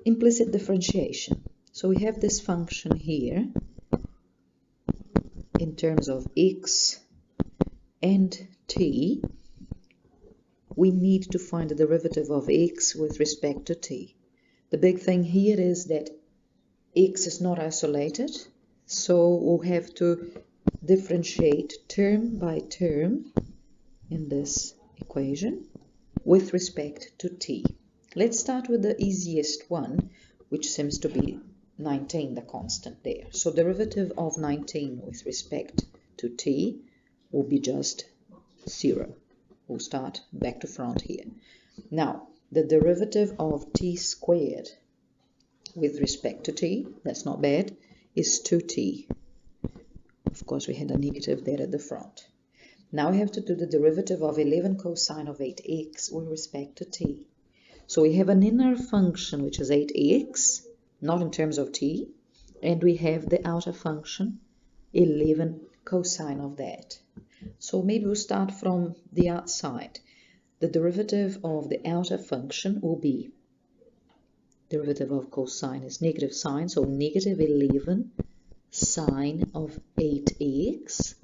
implicit differentiation. So we have this function here in terms of x and t. We need to find the derivative of x with respect to t. The big thing here is that x is not isolated, so we'll have to differentiate term by term in this equation with respect to t. Let's start with the easiest one, which seems to be 19, the constant there. So derivative of 19 with respect to t will be just 0. We'll start back to front here. Now, the derivative of t squared with respect to t, that's not bad, is 2t. Of course, we had a negative there at the front. Now we have to do the derivative of 11 cosine of 8x with respect to t. So we have an inner function, which is 8x, not in terms of t, and we have the outer function, 11 cosine of that. So maybe we'll start from the outside. The derivative of the outer function will be, derivative of cosine is negative sine, so negative 11 sine of 8x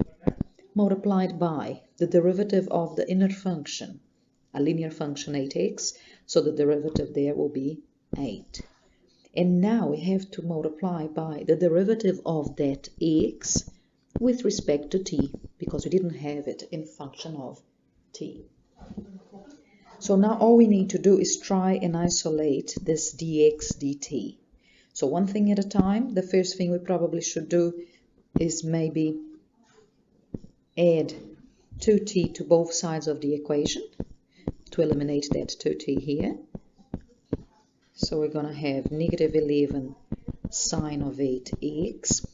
multiplied by the derivative of the inner function, a linear function 8x, so the derivative there will be 8. And now we have to multiply by the derivative of that x with respect to t, because we didn't have it in function of t. So now all we need to do is try and isolate this dx dt. So one thing at a time. The first thing we probably should do is maybe add 2t to both sides of the equation to eliminate that 2t here. So we're going to have negative 11 sine of 8x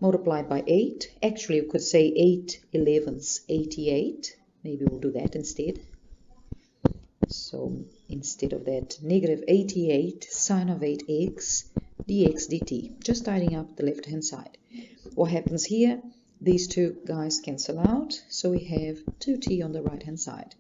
multiplied by 8. Actually, you could say 8 11ths 88. Maybe we'll do that instead. So instead of that, negative 88 sine of 8x dx dt. Just tidying up the left hand side. What happens here? These two guys cancel out, so we have 2t on the right hand side.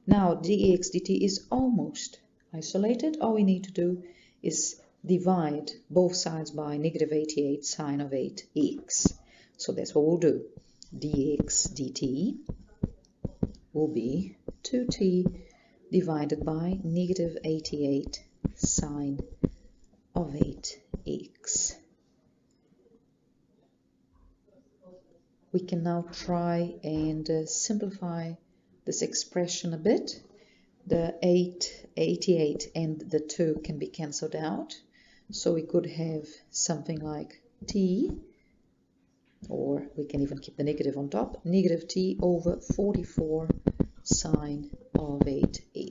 Now dx dt is almost isolated. All we need to do is divide both sides by negative 88 sine of 8x. So that's what we'll do. Dx dt will be 2t divided by negative 88 sine of 8x. We can now try and simplify this expression a bit. The 88 and the 2 can be cancelled out. So we could have something like t, or we can even keep the negative on top, negative t over 44 sine of 8x.